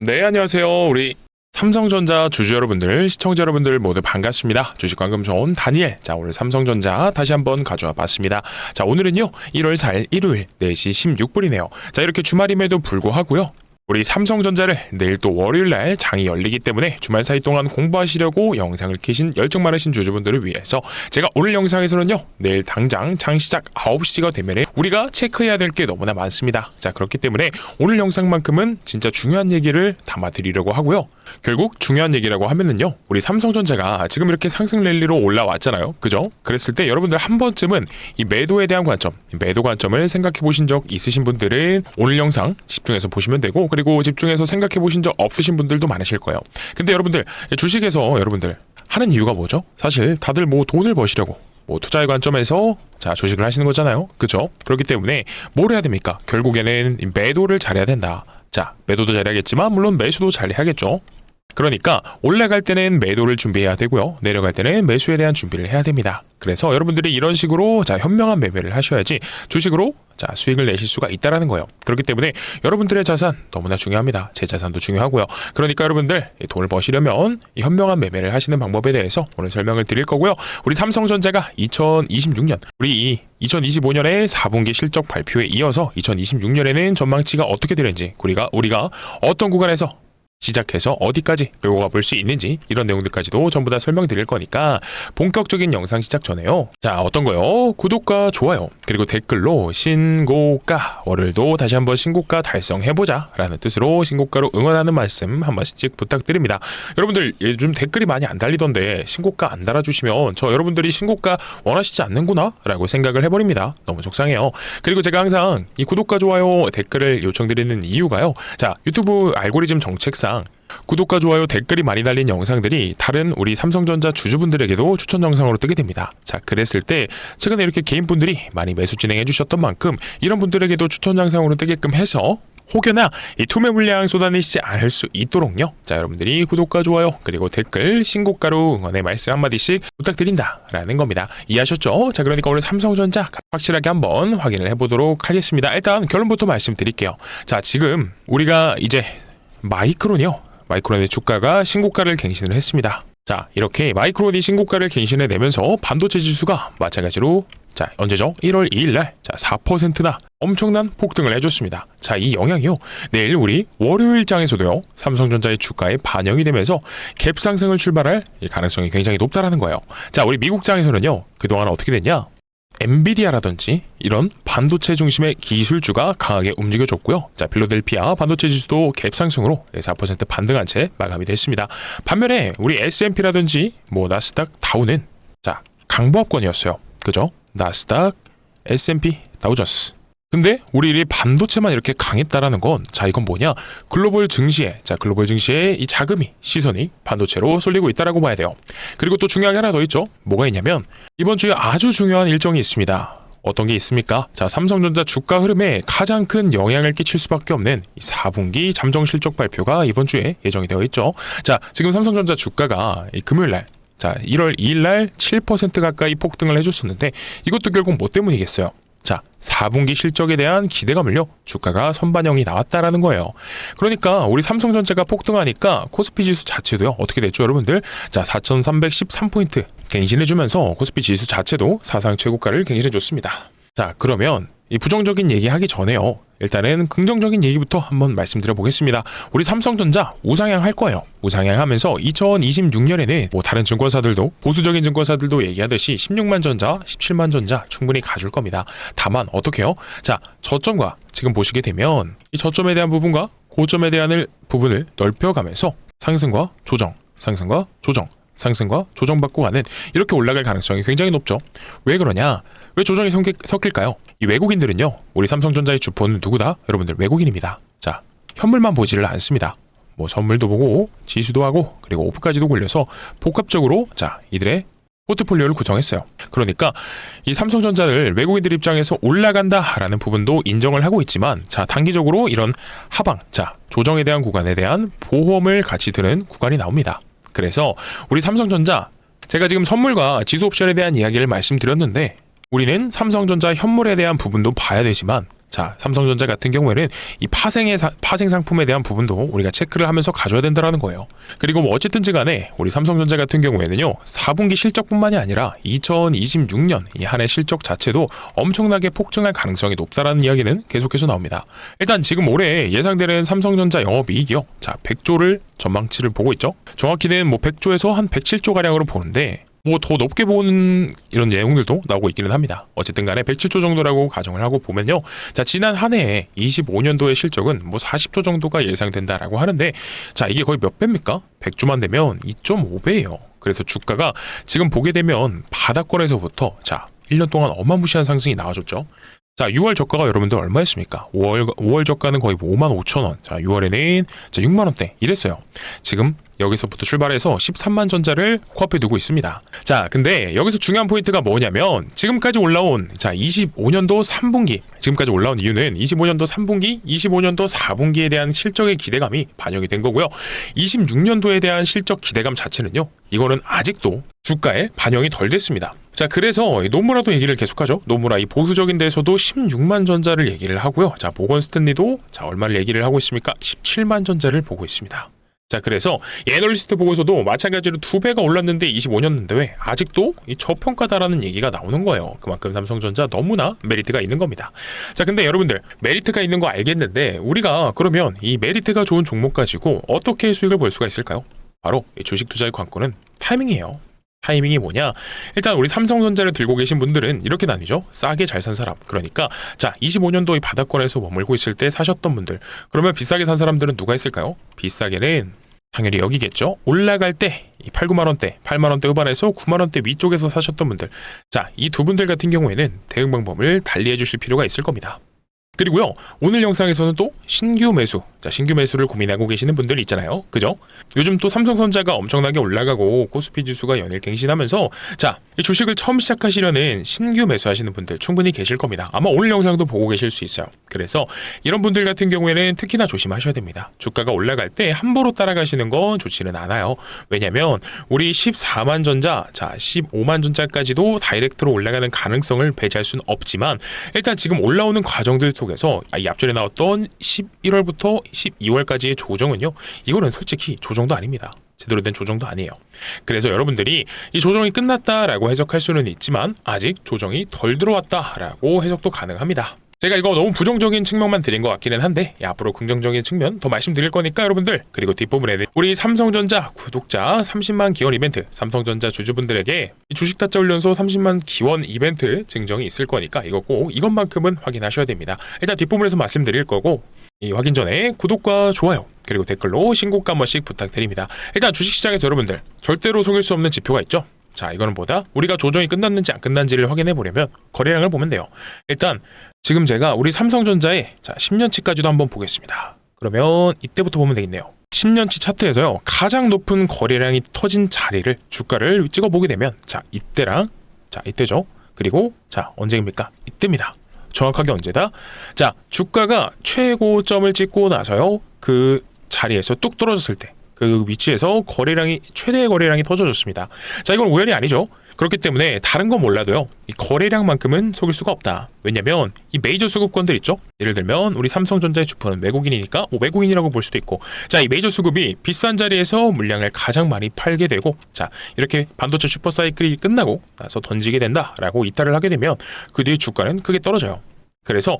네, 안녕하세요. 우리 삼성전자 주주 여러분들, 시청자 여러분들 모두 반갑습니다. 주식관금존 다니엘. 자, 오늘 삼성전자 다시 한번 가져와 봤습니다. 자, 오늘은요, 1월 4일 일요일 4시 16분이네요. 자, 이렇게 주말임에도 불구하고요. 우리 삼성전자를 내일 또 월요일날 장이 열리기 때문에 주말 사이 동안 공부하시려고 영상을 켜신 열정 많으신 주주분들을 위해서 제가 오늘 영상에서는요, 내일 당장 장 시작 9시가 되면 우리가 체크해야 될 게 너무나 많습니다. 자, 그렇기 때문에 오늘 영상만큼은 진짜 중요한 얘기를 담아드리려고 하고요. 결국 중요한 얘기라고 하면은요, 우리 삼성전자가 지금 이렇게 상승 랠리로 올라왔잖아요. 그죠? 그랬을 때 여러분들 한 번쯤은 이 매도에 대한 관점, 매도 관점을 생각해 보신 적 있으신 분들은 오늘 영상 집중해서 보시면 되고, 그리고 집중해서 생각해 보신 적 없으신 분들도 많으실 거예요. 근데 여러분들, 주식에서 여러분들 하는 이유가 뭐죠? 사실 다들 뭐 돈을 버시려고, 뭐 투자의 관점에서 자 주식을 하시는 거잖아요. 그죠? 그렇기 때문에 뭘 해야 됩니까? 결국에는 매도를 잘해야 된다. 자, 매도도 잘해야겠지만 물론 매수도 잘해야겠죠. 그러니까 올라갈 때는 매도를 준비해야 되고요, 내려갈 때는 매수에 대한 준비를 해야 됩니다. 그래서 여러분들이 이런 식으로 자 현명한 매매를 하셔야지 주식으로 자 수익을 내실 수가 있다라는 거예요. 그렇기 때문에 여러분들의 자산 너무나 중요합니다. 제 자산도 중요하고요. 그러니까 여러분들 돈을 버시려면 이 현명한 매매를 하시는 방법에 대해서 오늘 설명을 드릴 거고요. 우리 삼성전자가 2026년 우리 이 2025년에 4분기 실적 발표에 이어서 2026년에는 전망치가 어떻게 되는지, 우리가 어떤 구간에서 시작해서 어디까지 끌고 가볼 수 있는지 이런 내용들까지도 전부 다 설명드릴 거니까 본격적인 영상 시작 전에요. 자, 어떤 거요? 구독과 좋아요 그리고 댓글로 신고가, 월요일도 다시 한번 신고가 달성해보자 라는 뜻으로 신고가로 응원하는 말씀 한 번씩 부탁드립니다. 여러분들 요즘 댓글이 많이 안 달리던데 신고가 안 달아주시면 저 여러분들이 신고가 원하시지 않는구나 라고 생각을 해버립니다. 너무 속상해요. 그리고 제가 항상 이 구독과 좋아요 댓글을 요청드리는 이유가요, 자 유튜브 알고리즘 정책상 구독과 좋아요 댓글이 많이 달린 영상들이 다른 우리 삼성전자 주주분들에게도 추천 영상으로 뜨게 됩니다. 자, 그랬을 때 최근에 이렇게 개인분들이 많이 매수 진행해 주셨던 만큼 이런 분들에게도 추천 영상으로 뜨게끔 해서 혹여나 이 투매 물량 쏟아내시지 않을 수 있도록요, 자 여러분들이 구독과 좋아요 그리고 댓글 신고가로 응원의 말씀 한마디씩 부탁드린다 라는 겁니다. 이해하셨죠? 자, 그러니까 오늘 삼성전자 확실하게 한번 확인을 해보도록 하겠습니다. 일단 결론부터 말씀드릴게요. 자, 지금 우리가 이제 마이크론의 주가가 신고가를 갱신을 했습니다. 자, 이렇게 마이크론이 신고가를 갱신해 내면서 반도체 지수가 마찬가지로 자 언제죠? 1월 2일날 자 4%나 엄청난 폭등을 해줬습니다. 자, 이 영향이요, 내일 우리 월요일 장에서도요 삼성전자의 주가에 반영이 되면서 갭 상승을 출발할 가능성이 굉장히 높다라는 거예요. 자, 우리 미국 장에서는요 그동안 어떻게 됐냐, 엔비디아라든지 이런 반도체 중심의 기술주가 강하게 움직여줬고요. 자, 필라델피아 반도체 지수도 갭 상승으로 4% 반등한 채 마감이 됐습니다. 반면에 우리 S&P라든지 뭐 나스닥 다우는 자 강보합권이었어요. 그죠? 나스닥, S&P, 다우존스. 근데 우리 반도체만 이렇게 강했다라는 건 자 이건 뭐냐, 글로벌 증시에 이 자금이 시선이 반도체로 쏠리고 있다라고 봐야 돼요. 그리고 또 중요한 게 하나 더 있죠. 뭐가 있냐면 이번 주에 아주 중요한 일정이 있습니다. 어떤 게 있습니까? 자, 삼성전자 주가 흐름에 가장 큰 영향을 끼칠 수밖에 없는 4분기 잠정 실적 발표가 이번 주에 예정이 되어 있죠. 자, 지금 삼성전자 주가가 금요일날 자 1월 2일날 7% 가까이 폭등을 해줬었는데 이것도 결국 뭐 때문이겠어요? 자, 4분기 실적에 대한 기대감을요 주가가 선반영이 나왔다라는 거예요. 그러니까 우리 삼성전자가 폭등하니까 코스피 지수 자체도요 어떻게 됐죠 여러분들? 자, 4313포인트 갱신해주면서 코스피 지수 자체도 사상 최고가를 갱신해줬습니다. 자, 그러면 이 부정적인 얘기하기 전에요, 일단은 긍정적인 얘기부터 한번 말씀드려 보겠습니다. 우리 삼성전자 우상향 할 거예요. 우상향하면서 2026년에는 뭐 다른 증권사들도, 보수적인 증권사들도 얘기하듯이 16만 전자, 17만 전자 충분히 가줄 겁니다. 다만 어떻게요? 자, 저점과 지금 보시게 되면 이 저점에 대한 부분과 고점에 대한 부분을 넓혀가면서 상승과 조정, 상승과 조정, 상승과 조정받고 가는 이렇게 올라갈 가능성이 굉장히 높죠. 왜 그러냐? 왜 조정이 섞일까요? 이 외국인들은요 우리 삼성전자의 주포는 누구다? 여러분들 외국인입니다. 자, 현물만 보지를 않습니다. 뭐 선물도 보고 지수도 하고 그리고 오프까지도 굴려서 복합적으로 자 이들의 포트폴리오를 구성했어요. 그러니까 이 삼성전자를 외국인들 입장에서 올라간다라는 부분도 인정을 하고 있지만 자 단기적으로 이런 하방, 자 조정에 대한 구간에 대한 보험을 같이 드는 구간이 나옵니다. 그래서 우리 삼성전자 제가 지금 선물과 지수 옵션에 대한 이야기를 말씀드렸는데 우리는 삼성전자 현물에 대한 부분도 봐야 되지만 자, 삼성전자 같은 경우에는 이 파생 상품에 대한 부분도 우리가 체크를 하면서 가져야 된다라는 거예요. 그리고 뭐 어쨌든지 간에 우리 삼성전자 같은 경우에는요, 4분기 실적뿐만이 아니라 2026년 이 한 해 실적 자체도 엄청나게 폭증할 가능성이 높다라는 이야기는 계속해서 나옵니다. 일단 지금 올해 예상되는 삼성전자 영업이익이요, 자, 100조를 전망치를 보고 있죠. 정확히는 뭐 100조에서 한 107조 가량으로 보는데, 뭐 더 높게 보는 이런 내용들도 나오고 있기는 합니다. 어쨌든 간에 107조 정도라고 가정을 하고 보면요, 자, 지난 한 해에 25년도의 실적은 뭐 40조 정도가 예상된다라고 하는데, 자, 이게 거의 몇 배입니까? 100조만 되면 2.5배예요. 그래서 주가가 지금 보게 되면 바닥권에서부터, 자, 1년 동안 어마무시한 상승이 나와줬죠. 자, 6월 저가가 여러분들 얼마였습니까? 5월 저가는 거의 55,000원. 자, 6월에는 6만원대 이랬어요. 지금 여기서부터 출발해서 13만 전자를 코앞에 두고 있습니다. 자, 근데 여기서 중요한 포인트가 뭐냐면, 지금까지 올라온, 자, 25년도 3분기, 지금까지 올라온 이유는 25년도 3분기, 25년도 4분기에 대한 실적의 기대감이 반영이 된 거고요. 26년도에 대한 실적 기대감 자체는요, 이거는 아직도 주가에 반영이 덜 됐습니다. 자, 그래서 노무라도 얘기를 계속하죠. 노무라 이 보수적인 데서도 16만 전자를 얘기를 하고요. 자, 모건 스탠리도 자, 얼마를 얘기를 하고 있습니까? 17만 전자를 보고 있습니다. 자, 그래서 애널리스트 보고서도 마찬가지로 2배가 올랐는데 25년인데 왜 아직도 이 저평가다라는 얘기가 나오는 거예요. 그만큼 삼성전자 너무나 메리트가 있는 겁니다. 자, 근데 여러분들 메리트가 있는 거 알겠는데, 우리가 그러면 이 메리트가 좋은 종목 가지고 어떻게 수익을 볼 수가 있을까요? 바로 이 주식 투자의 관건은 타이밍이에요. 타이밍이 뭐냐? 일단 우리 삼성전자를 들고 계신 분들은 이렇게 나뉘죠. 싸게 잘 산 사람. 그러니까 자, 25년도 이 바닥권에서 머물고 있을 때 사셨던 분들. 그러면 비싸게 산 사람들은 누가 있을까요? 비싸게는 당연히 여기겠죠. 올라갈 때 8, 9만원대, 8만원대 후반에서 9만원대 위쪽에서 사셨던 분들. 자, 이 두 분들 같은 경우에는 대응 방법을 달리 해주실 필요가 있을 겁니다. 그리고요, 오늘 영상에서는 또 신규 매수, 자, 신규 매수를 고민하고 계시는 분들 있잖아요. 그죠? 요즘 또 삼성전자가 엄청나게 올라가고 코스피 지수가 연일 갱신하면서, 자, 이 주식을 처음 시작하시려는 신규 매수하시는 분들 충분히 계실 겁니다. 아마 오늘 영상도 보고 계실 수 있어요. 그래서 이런 분들 같은 경우에는 특히나 조심하셔야 됩니다. 주가가 올라갈 때 함부로 따라가시는 건 좋지는 않아요. 왜냐면 우리 14만 전자, 자, 15만 전자까지도 다이렉트로 올라가는 가능성을 배제할 수는 없지만, 일단 지금 올라오는 과정들 속에서 이 앞전에 나왔던 11월부터 12월까지의 조정은요, 이거는 솔직히 조정도 아닙니다. 제대로 된 조정도 아니에요. 그래서 여러분들이 이 조정이 끝났다라고 해석할 수는 있지만, 아직 조정이 덜 들어왔다라고 해석도 가능합니다. 제가 이거 너무 부정적인 측면만 드린 것 같기는 한데, 앞으로 긍정적인 측면 더 말씀드릴 거니까 여러분들, 그리고 뒷부분에 우리 삼성전자 구독자 30만 기원 이벤트, 삼성전자 주주분들에게 주식 타짜 훈련소 30만 기원 이벤트 증정이 있을 거니까 이거 꼭 이것만큼은 확인하셔야 됩니다. 일단 뒷부분에서 말씀드릴 거고, 이 확인 전에 구독과 좋아요 그리고 댓글로 신고가 한 번씩 부탁드립니다. 일단 주식시장에서 여러분들 절대로 속일 수 없는 지표가 있죠. 자, 이거는 뭐다? 우리가 조정이 끝났는지 안 끝났는지를 확인해 보려면 거래량을 보면 돼요. 일단 지금 제가 우리 삼성전자의, 자, 10년치까지도 한번 보겠습니다. 그러면 이때부터 보면 되겠네요. 10년치 차트에서요, 가장 높은 거래량이 터진 자리를, 주가를 찍어보게 되면, 자, 이때랑, 자, 이때죠. 그리고 자, 언제입니까? 이때입니다. 정확하게 언제다? 자, 주가가 최고점을 찍고 나서요, 그 자리에서 뚝 떨어졌을 때, 그 위치에서 거래량이, 최대의 거래량이 터져줬습니다. 자, 이건 우연이 아니죠. 그렇기 때문에 다른 건 몰라도요, 이 거래량만큼은 속일 수가 없다. 왜냐면 이 메이저 수급권들 있죠. 예를 들면 우리 삼성전자의 주포는 외국인이니까 외국인이라고 볼 수도 있고, 자, 이 메이저 수급이 비싼 자리에서 물량을 가장 많이 팔게 되고, 자, 이렇게 반도체 슈퍼 사이클이 끝나고 나서 던지게 된다라고 이탈을 하게 되면 그 뒤에 주가는 크게 떨어져요. 그래서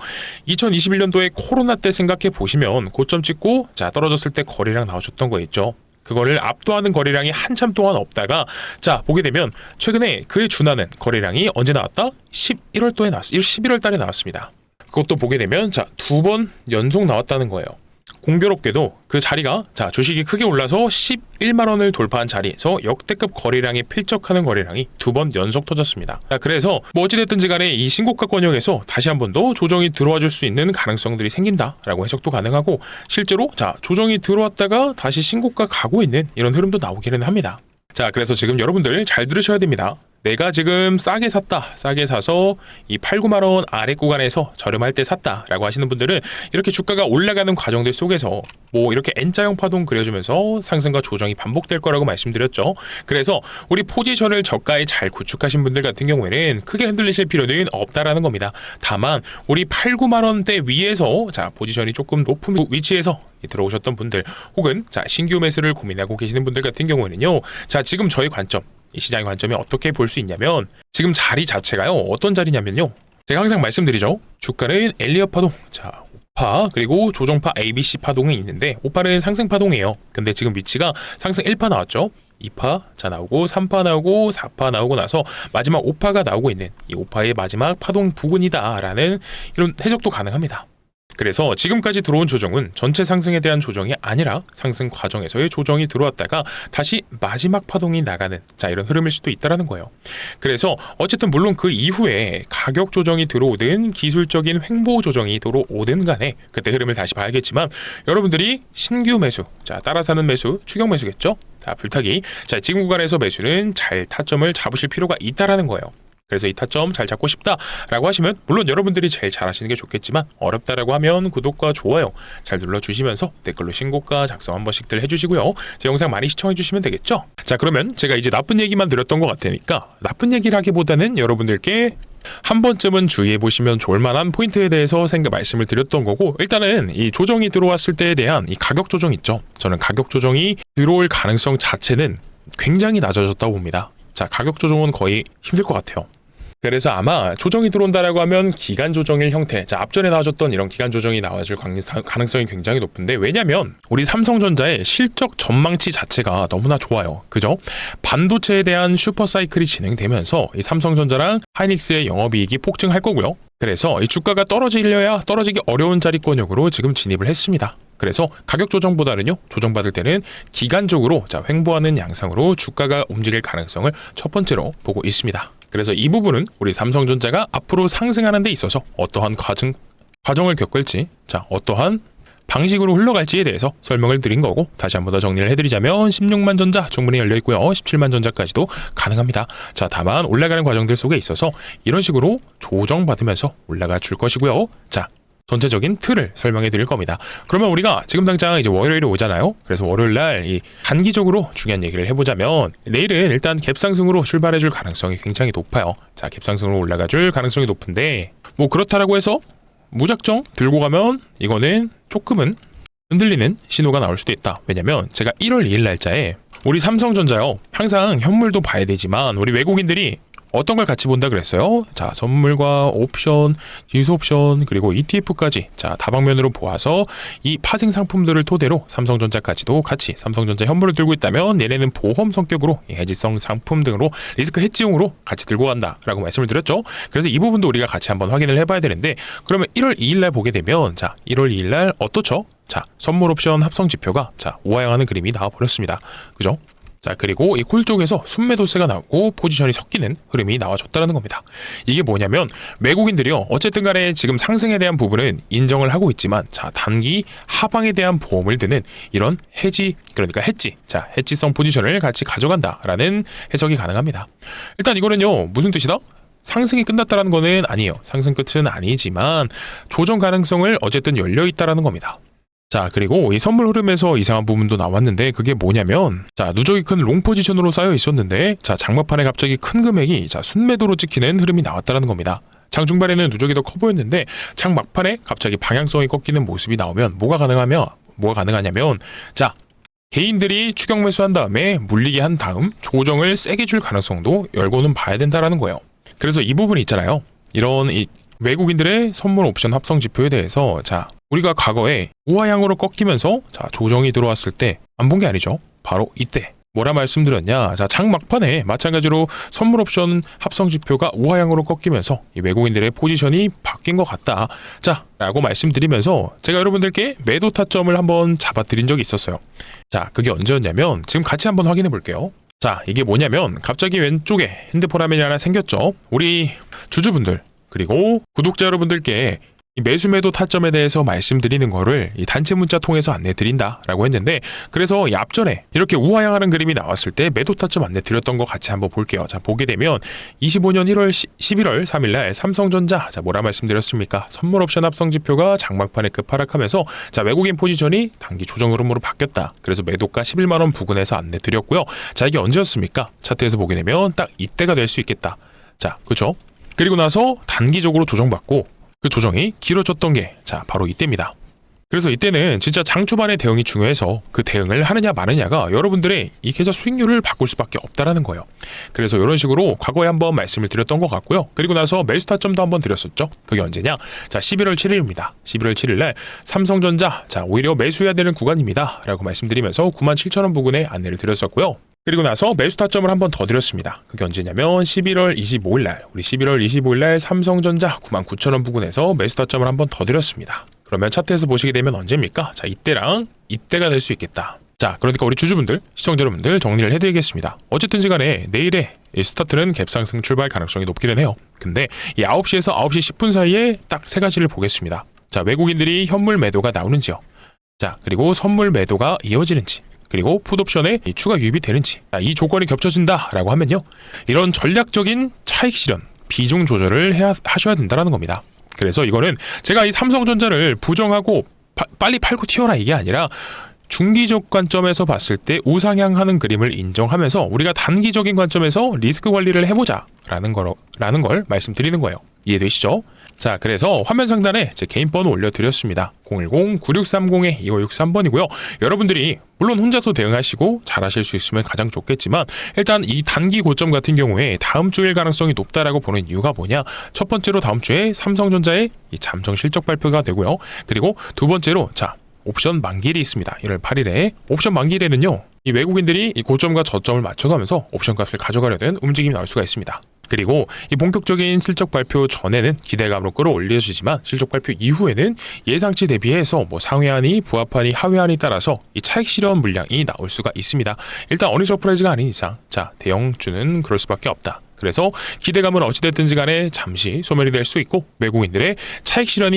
2021년도에 코로나 때 생각해 보시면 고점 찍고, 자, 떨어졌을 때 거래량 나와줬던 거 있죠. 그거를 압도하는 거래량이 한참 동안 없다가, 자, 보게 되면 최근에 그에 준하는 거래량이 언제 나왔다? 11월 달에 나왔습니다. 그것도 보게 되면, 자, 2번 연속 나왔다는 거예요. 공교롭게도 그 자리가, 자, 주식이 크게 올라서 11만 원을 돌파한 자리에서 역대급 거래량이 필적하는 거래량이 2번 연속 터졌습니다. 자, 그래서 뭐 어찌됐든지 간에 이 신고가 권역에서 다시 한 번 더 조정이 들어와 줄 수 있는 가능성들이 생긴다라고 해석도 가능하고, 실제로 자, 조정이 들어왔다가 다시 신고가 가고 있는 이런 흐름도 나오기는 합니다. 자, 그래서 지금 여러분들 잘 들으셔야 됩니다. 내가 지금 싸게 샀다, 싸게 사서 이 8, 9만 원 아래 구간에서 저렴할 때 샀다라고 하시는 분들은 이렇게 주가가 올라가는 과정들 속에서 뭐 이렇게 N자형 파동 그려주면서 상승과 조정이 반복될 거라고 말씀드렸죠. 그래서 우리 포지션을 저가에 잘 구축하신 분들 같은 경우에는 크게 흔들리실 필요는 없다라는 겁니다. 다만 우리 8, 9만 원대 위에서 자 포지션이 조금 높은 위치에서 들어오셨던 분들 혹은 자 신규 매수를 고민하고 계시는 분들 같은 경우에는요. 자 지금 저희 관점 이 시장의 관점이 어떻게 볼 수 있냐면 지금 자리 자체가요 어떤 자리냐면요 제가 항상 말씀드리죠 주가는 엘리엇 파동 자 5파 그리고 조정파 ABC 파동이 있는데 5파는 상승 파동이에요. 근데 지금 위치가 상승 1파 나왔죠. 2파 자 나오고 3파 나오고 4파 나오고 나서 마지막 5파가 나오고 있는 이 5파의 마지막 파동 부근이다 라는 이런 해석도 가능합니다. 그래서 지금까지 들어온 조정은 전체 상승에 대한 조정이 아니라 상승 과정에서의 조정이 들어왔다가 다시 마지막 파동이 나가는 자 이런 흐름일 수도 있다라는 거예요. 그래서 어쨌든 물론 그 이후에 가격 조정이 들어오든 기술적인 횡보 조정이 들어오든 간에 그때 흐름을 다시 봐야겠지만 여러분들이 신규 매수 자 따라 사는 매수 추격 매수겠죠. 자 불타기 자 지금 구간에서 매수는 잘 타점을 잡으실 필요가 있다라는 거예요. 그래서 이 타점 잘 잡고 싶다라고 하시면 물론 여러분들이 제일 잘 하시는 게 좋겠지만 어렵다라고 하면 구독과 좋아요 잘 눌러주시면서 댓글로 신고가 작성 한 번씩들 해주시고요. 제 영상 많이 시청해주시면 되겠죠. 자 그러면 제가 이제 나쁜 얘기만 드렸던 것 같으니까 나쁜 얘기를 하기보다는 여러분들께 한 번쯤은 주의해 보시면 좋을 만한 포인트에 대해서 말씀을 드렸던 거고 일단은 이 조정이 들어왔을 때에 대한 이 가격 조정 있죠. 저는 가격 조정이 들어올 가능성 자체는 굉장히 낮아졌다고 봅니다. 자 가격 조정은 거의 힘들 것 같아요. 그래서 아마 조정이 들어온다라고 하면 기간 조정일 형태 자 앞전에 나와줬던 이런 기간 조정이 나와줄 가능성이 굉장히 높은데 왜냐면 우리 삼성전자의 실적 전망치 자체가 너무나 좋아요. 그죠? 반도체에 대한 슈퍼사이클이 진행되면서 이 삼성전자랑 하이닉스의 영업이익이 폭증할 거고요. 그래서 이 주가가 떨어지기 어려운 자리권역으로 지금 진입을 했습니다. 그래서 가격 조정보다는요 조정받을 때는 기간적으로 자 횡보하는 양상으로 주가가 움직일 가능성을 첫 번째로 보고 있습니다. 그래서 이 부분은 우리 삼성전자가 앞으로 상승하는 데 있어서 어떠한 과정을 겪을지 자 어떠한 방식으로 흘러갈지에 대해서 설명을 드린 거고 다시 한 번 더 정리를 해드리자면 16만 전자 충분히 열려 있고요. 17만 전자까지도 가능합니다. 자 다만 올라가는 과정들 속에 있어서 이런 식으로 조정받으면서 올라가 줄 것이고요. 자 전체적인 틀을 설명해 드릴 겁니다. 그러면 우리가 지금 당장 이제 월요일에 오잖아요. 그래서 월요일 날 이 단기적으로 중요한 얘기를 해보자면 내일은 일단 갭상승으로 출발해 줄 가능성이 굉장히 높아요. 자 갭상승으로 올라가 줄 가능성이 높은데 뭐 그렇다라고 해서 무작정 들고 가면 이거는 조금은 흔들리는 신호가 나올 수도 있다. 왜냐면 제가 1월 2일 날짜에 우리 삼성전자요 항상 현물도 봐야 되지만 우리 외국인들이 어떤 걸 같이 본다 그랬어요? 자, 선물과 옵션, 지수 옵션, 그리고 ETF까지 자, 다방면으로 보아서 이 파생 상품들을 토대로 삼성전자까지도 같이 삼성전자 현물을 들고 있다면 얘네는 보험 성격으로 해지성 상품 등으로 리스크 해지용으로 같이 들고 간다라고 말씀을 드렸죠. 그래서 이 부분도 우리가 같이 한번 확인을 해봐야 되는데 그러면 1월 2일 날 보게 되면 자, 1월 2일 날 어떻죠? 자, 선물 옵션 합성 지표가 자, 우하향하는 그림이 나와 버렸습니다. 그죠? 자 그리고 이 콜 쪽에서 순매도세가 나오고 포지션이 섞이는 흐름이 나와줬다는 겁니다. 이게 뭐냐면 외국인들이요 어쨌든 간에 지금 상승에 대한 부분은 인정을 하고 있지만 자 단기 하방에 대한 보험을 드는 이런 해지 그러니까 자 해지성 포지션을 같이 가져간다라는 해석이 가능합니다. 일단 이거는요 무슨 뜻이다? 상승이 끝났다는 거는 아니에요. 상승 끝은 아니지만 조정 가능성을 어쨌든 열려 있다라는 겁니다. 자 그리고 이 선물 흐름에서 이상한 부분도 나왔는데 그게 뭐냐면 자 누적이 큰 롱 포지션으로 쌓여 있었는데 자 장막판에 갑자기 큰 금액이 자 순매도로 찍히는 흐름이 나왔다는 겁니다. 장 중반에는 누적이 더 커 보였는데 장 막판에 갑자기 방향성이 꺾이는 모습이 나오면 뭐가 가능하냐면 자 개인들이 추격 매수한 다음에 물리게 한 다음 조정을 세게 줄 가능성도 열고는 봐야 된다라는 거예요. 그래서 이 부분이 있잖아요. 이런 이 외국인들의 선물 옵션 합성 지표에 대해서 자 우리가 과거에 우하향으로 꺾이면서 자 조정이 들어왔을 때 안 본 게 아니죠. 바로 이때 뭐라 말씀드렸냐? 자 장 막판에 마찬가지로 선물 옵션 합성 지표가 우하향으로 꺾이면서 이 외국인들의 포지션이 바뀐 것 같다. 자 라고 말씀드리면서 제가 여러분들께 매도 타점을 한번 잡아드린 적이 있었어요. 자 그게 언제였냐면 지금 같이 한번 확인해 볼게요. 자 이게 뭐냐면 갑자기 왼쪽에 핸드폰 화면이 하나 생겼죠. 우리 주주분들 그리고 구독자 여러분들께 이 매수 매도 타점에 대해서 말씀드리는 거를 이 단체 문자 통해서 안내 드린다라고 했는데, 그래서 이 앞전에 이렇게 우하향하는 그림이 나왔을 때 매도 타점 안내 드렸던 거 같이 한번 볼게요. 자, 보게 되면 25년 11월 3일 날 삼성전자, 자, 뭐라 말씀드렸습니까? 선물 옵션 합성 지표가 장막판에 급하락하면서 자, 외국인 포지션이 단기 조정 흐름으로 바뀌었다. 그래서 매도가 11만 원 부근에서 안내 드렸고요. 자, 이게 언제였습니까? 차트에서 보게 되면 딱 이때가 될 수 있겠다. 자, 그렇죠? 그리고 나서 단기적으로 조정받고 그 조정이 길어졌던 게 자, 바로 이때입니다. 그래서 이때는 진짜 장 초반의 대응이 중요해서 그 대응을 하느냐 마느냐가 여러분들의 이 계좌 수익률을 바꿀 수밖에 없다라는 거예요. 그래서 이런 식으로 과거에 한번 말씀을 드렸던 것 같고요. 그리고 나서 매수 타점도 한번 드렸었죠. 그게 언제냐? 자, 11월 7일입니다. 11월 7일 날 삼성전자, 자, 오히려 매수해야 되는 구간입니다 라고 말씀드리면서 97,000원 부근에 안내를 드렸었고요. 그리고 나서 매수 타점을 한 번 더 드렸습니다. 그게 언제냐면 11월 25일 날, 우리 11월 25일 날 삼성전자 99,000원 부근에서 매수 타점을 한 번 더 드렸습니다. 그러면 차트에서 보시게 되면 언제입니까? 자, 이때랑 이때가 될 수 있겠다. 자, 그러니까 우리 주주분들, 시청자 여러분들 정리를 해드리겠습니다. 어쨌든지 간에 내일의 이 스타트는 갭상승 출발 가능성이 높기는 해요. 근데 이 9시에서 9시 10분 사이에 딱 세 가지를 보겠습니다. 자, 외국인들이 현물 매도가 나오는지요. 자, 그리고 선물 매도가 이어지는지. 그리고 풋옵션에 추가 유입이 되는지, 이 조건이 겹쳐진다라고 하면요, 이런 전략적인 차익 실현, 비중 조절을 하셔야 된다는 겁니다. 그래서 이거는 제가 이 삼성전자를 부정하고 빨리 팔고 튀어라 이게 아니라 중기적 관점에서 봤을 때 우상향하는 그림을 인정하면서 우리가 단기적인 관점에서 리스크 관리를 해보자라는 걸 말씀드리는 거예요. 이해되시죠? 자, 그래서 화면 상단에 제 개인 번호 올려드렸습니다. 010-9630-2563번이고요. 여러분들이 물론 혼자서 대응하시고 잘하실 수 있으면 가장 좋겠지만, 일단 이 단기 고점 같은 경우에 다음 주일 가능성이 높다라고 보는 이유가 뭐냐? 첫 번째로 다음 주에 삼성전자의 이 잠정 실적 발표가 되고요. 그리고 두 번째로 자, 옵션 만기일이 있습니다. 1월 8일에 옵션 만기일에는요, 이 외국인들이 이 고점과 저점을 맞춰가면서 옵션 값을 가져가려는 움직임이 나올 수가 있습니다. 그리고 이 본격적인 실적 발표 전에는 기대감으로 끌어올려주지만 실적 발표 이후에는 예상치 대비해서 뭐 상회한이 부합한이 하회한이 따라서 이 차익 실현 물량이 나올 수가 있습니다. 일단 어닝 서프라이즈가 아닌 이상 자, 대형주는 그럴 수밖에 없다. 그래서 기대감은 어찌됐든지 간에 잠시 소멸이 될 수 있고 외국인들의 차익 실현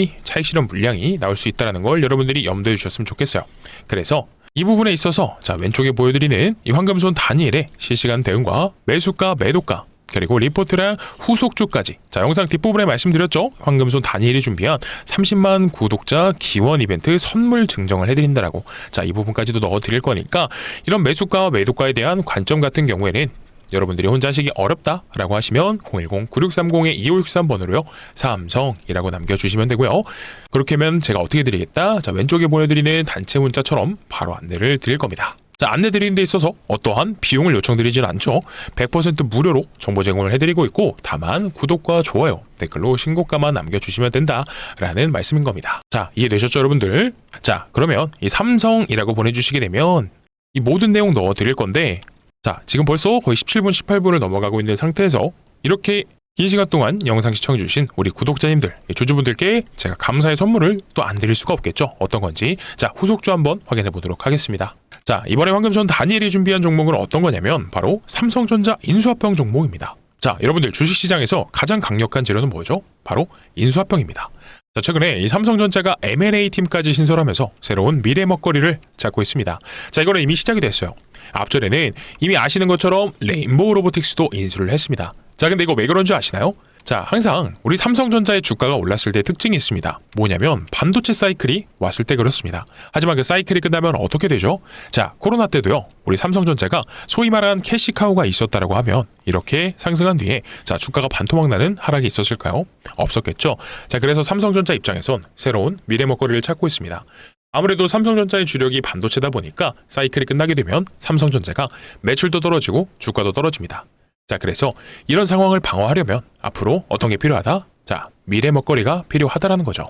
물량이 나올 수 있다는 걸 여러분들이 염두에 주셨으면 좋겠어요. 그래서 이 부분에 있어서 자, 왼쪽에 보여드리는 이 황금손 다니엘의 실시간 대응과 매수가 매도가 그리고 리포트랑 후속주까지, 자, 영상 뒷부분에 말씀드렸죠. 황금손 다니엘이 준비한 30만 구독자 기원 이벤트 선물 증정을 해드린다라고. 자, 이 부분까지도 넣어드릴 거니까 이런 매수가와 매도가에 대한 관점 같은 경우에는 여러분들이 혼자 하시기 어렵다라고 하시면 010-9630-2563번으로요 삼성이라고 남겨주시면 되고요. 그렇게 하면 제가 어떻게 드리겠다? 자, 왼쪽에 보내드리는 단체 문자처럼 바로 안내를 드릴 겁니다. 자, 안내 드리는 데 있어서 어떠한 비용을 요청드리지는 않죠. 100% 무료로 정보 제공을 해드리고 있고, 다만 구독과 좋아요, 댓글로 신고가만 남겨주시면 된다라는 말씀인 겁니다. 자, 이해되셨죠 여러분들? 자, 그러면 이 삼성이라고 보내주시게 되면 이 모든 내용 넣어드릴 건데, 자, 지금 벌써 거의 17분, 18분을 넘어가고 있는 상태에서 이렇게 긴 시간 동안 영상 시청해주신 우리 구독자님들, 주주분들께 제가 감사의 선물을 또 안 드릴 수가 없겠죠. 어떤 건지. 자, 후속주 한번 확인해 보도록 하겠습니다. 자, 이번에 황금손 다니엘이 준비한 종목은 어떤 거냐면 바로 삼성전자 인수합병 종목입니다. 자, 여러분들 주식시장에서 가장 강력한 재료는 뭐죠? 바로 인수합병입니다. 자, 최근에 이 삼성전자가 M&A 팀까지 신설하면서 새로운 미래 먹거리를 찾고 있습니다. 자, 이거는 이미 시작이 됐어요. 앞전에는 이미 아시는 것처럼 레인보우 로보틱스도 인수를 했습니다. 자, 근데 이거 왜 그런 줄 아시나요? 자, 항상 우리 삼성전자의 주가가 올랐을 때 특징이 있습니다. 뭐냐면 반도체 사이클이 왔을 때 그렇습니다. 하지만 그 사이클이 끝나면 어떻게 되죠? 자, 코로나 때도요, 우리 삼성전자가 소위 말한 캐시카우가 있었다라고 하면 이렇게 상승한 뒤에 자, 주가가 반토막 나는 하락이 있었을까요? 없었겠죠. 자, 그래서 삼성전자 입장에선 새로운 미래 먹거리를 찾고 있습니다. 아무래도 삼성전자의 주력이 반도체다 보니까 사이클이 끝나게 되면 삼성전자가 매출도 떨어지고 주가도 떨어집니다. 자, 그래서 이런 상황을 방어하려면 앞으로 어떤 게 필요하다? 자, 미래 먹거리가 필요하다라는 거죠.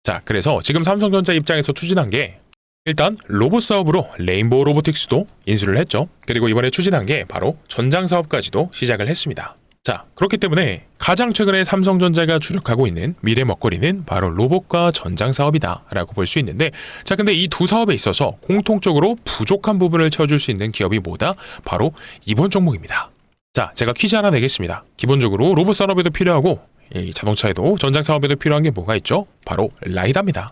자, 그래서 지금 삼성전자 입장에서 추진한 게 일단 로봇 사업으로 레인보우 로보틱스도 인수를 했죠. 그리고 이번에 추진한 게 바로 전장 사업까지도 시작을 했습니다. 자, 그렇기 때문에 가장 최근에 삼성전자가 주력하고 있는 미래 먹거리는 바로 로봇과 전장 사업이다 라고 볼 수 있는데, 자, 근데 이 두 사업에 있어서 공통적으로 부족한 부분을 채워줄 수 있는 기업이 뭐다? 바로 이번 종목입니다. 자, 제가 퀴즈 하나 내겠습니다. 기본적으로 로봇 산업에도 필요하고 이 자동차에도 전장 사업에도 필요한 게 뭐가 있죠? 바로 라이다입니다.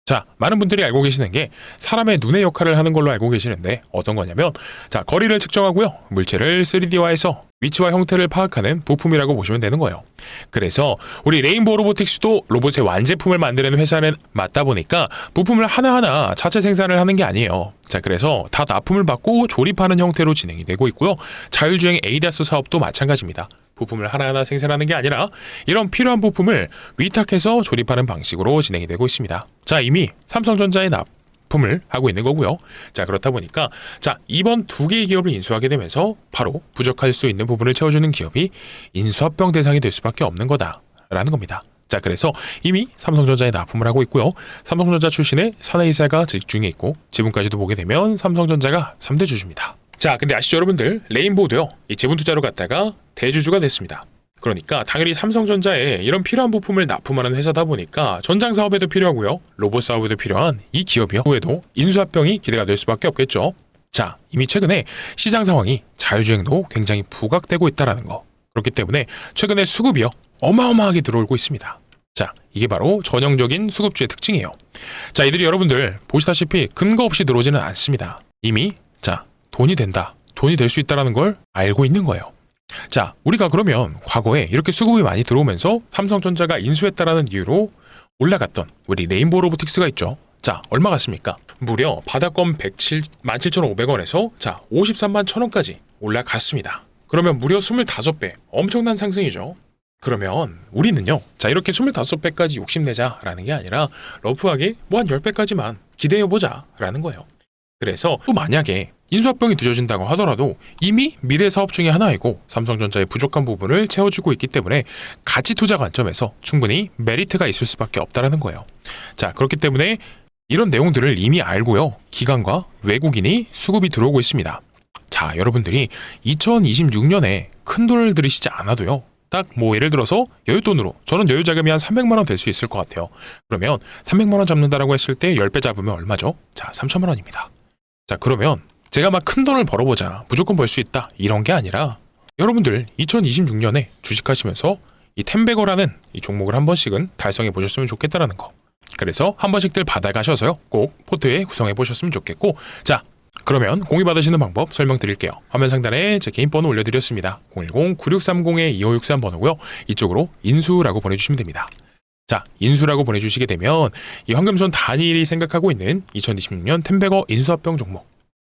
자, 많은 분들이 알고 계시는 게 사람의 눈의 역할을 하는 걸로 알고 계시는데 어떤 거냐면 자, 거리를 측정하고요. 물체를 3D화해서 위치와 형태를 파악하는 부품이라고 보시면 되는 거예요. 그래서 우리 레인보우 로보틱스도 로봇의 완제품을 만드는 회사는 맞다 보니까 부품을 하나하나 자체 생산을 하는 게 아니에요. 자, 그래서 다 납품을 받고 조립하는 형태로 진행이 되고 있고요. 자율주행 ADAS 사업도 마찬가지입니다. 부품을 하나하나 생산하는 게 아니라 이런 필요한 부품을 위탁해서 조립하는 방식으로 진행이 되고 있습니다. 자, 이미 삼성전자의 납품을 하고 있는 거고요. 자, 그렇다 보니까 자, 이번 두 개의 기업을 인수하게 되면서 바로 부족할 수 있는 부분을 채워주는 기업이 인수합병 대상이 될 수밖에 없는 거다라는 겁니다. 자, 그래서 이미 삼성전자에 납품을 하고 있고요. 삼성전자 출신의 사내이사가 재직 중에 있고 지분까지도 보게 되면 삼성전자가 3대 주주입니다. 자, 근데 아시죠 여러분들? 레인보우도요. 이 지분 투자로 갔다가 대주주가 됐습니다. 그러니까 당연히 삼성전자에 이런 필요한 부품을 납품하는 회사다 보니까 전장 사업에도 필요하고요. 로봇 사업에도 필요한 이 기업이요. 후에도 인수합병이 기대가 될 수밖에 없겠죠. 자, 이미 최근에 시장 상황이 자율주행도 굉장히 부각되고 있다라는 거. 그렇기 때문에 최근에 수급이요. 어마어마하게 들어오고 있습니다. 자, 이게 바로 전형적인 수급주의 특징이에요. 자, 이들이 여러분들 보시다시피 근거 없이 들어오지는 않습니다. 이미 자, 돈이 된다. 돈이 될 수 있다는 걸 알고 있는 거예요. 자, 우리가 그러면 과거에 이렇게 수급이 많이 들어오면서 삼성전자가 인수했다라는 이유로 올라갔던 우리 레인보우 로보틱스가 있죠. 자, 얼마 갔습니까? 무려 바닥권 17,500원에서 자, 53만 1,000원까지 올라갔습니다. 그러면 무려 25배. 엄청난 상승이죠. 그러면 우리는요. 자, 이렇게 25배까지 욕심내자라는 게 아니라 러프하게 뭐 한 10배까지만 기대해보자라는 거예요. 그래서 또 만약에 인수합병이 늦어진다고 하더라도 이미 미래 사업 중에 하나이고 삼성전자의 부족한 부분을 채워주고 있기 때문에 가치 투자 관점에서 충분히 메리트가 있을 수밖에 없다라는 거예요. 자, 그렇기 때문에 이런 내용들을 이미 알고요. 기관과 외국인이 수급이 들어오고 있습니다. 자, 여러분들이 2026년에 큰 돈을 들이시지 않아도요. 딱 뭐 예를 들어서 여윳돈으로 저는 여유 자금이 한 300만 원 될 수 있을 것 같아요. 그러면 300만 원 잡는다라고 했을 때 10배 잡으면 얼마죠? 자, 3천만 원입니다. 자, 그러면 제가 막 큰 돈을 벌어보자, 무조건 벌 수 있다 이런 게 아니라 여러분들 2026년에 주식하시면서 이 템베거라는 이 종목을 한 번씩은 달성해 보셨으면 좋겠다라는 거. 그래서 한 번씩들 받아가셔서요 꼭 포트에 구성해 보셨으면 좋겠고, 자, 그러면 공유 받으시는 방법 설명드릴게요. 화면 상단에 제 개인 번호 올려드렸습니다. 010-9630-2563 번호고요. 이쪽으로 인수라고 보내주시면 됩니다. 자, 인수라고 보내주시게 되면 이 황금손 단일이 생각하고 있는 2026년 템베거 인수합병 종목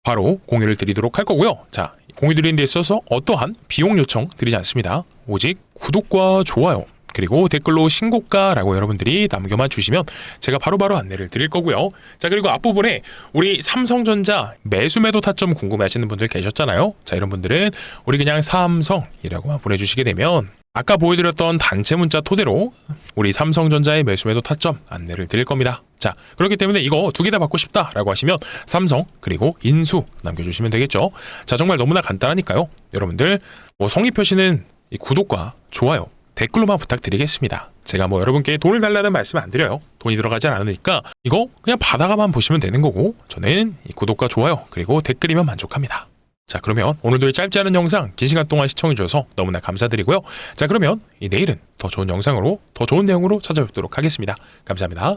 바로 공유를 드리도록 할 거고요. 자, 공유 드리는 데 있어서 어떠한 비용 요청 드리지 않습니다. 오직 구독과 좋아요 그리고 댓글로 신고가라고 여러분들이 남겨만 주시면 제가 바로바로 안내를 드릴 거고요. 자, 그리고 앞부분에 우리 삼성전자 매수 매도 타점 궁금해하시는 분들 계셨잖아요. 자, 이런 분들은 우리 그냥 삼성이라고만 보내주시게 되면 아까 보여드렸던 단체 문자 토대로 우리 삼성전자의 매수 매도 타점 안내를 드릴 겁니다. 자, 그렇기 때문에 이거 두 개 다 받고 싶다라고 하시면 삼성 그리고 인수 남겨주시면 되겠죠. 자, 정말 너무나 간단하니까요. 여러분들 뭐 성의 표시는 이 구독과 좋아요 댓글로만 부탁드리겠습니다. 제가 뭐 여러분께 돈을 달라는 말씀 안 드려요. 돈이 들어가지 않으니까 이거 그냥 받아가만 보시면 되는 거고 저는 이 구독과 좋아요 그리고 댓글이면 만족합니다. 자, 그러면 오늘도 이 짧지 않은 영상 긴 시간 동안 시청해 주셔서 너무나 감사드리고요. 자, 그러면 이 내일은 더 좋은 영상으로 더 좋은 내용으로 찾아뵙도록 하겠습니다. 감사합니다.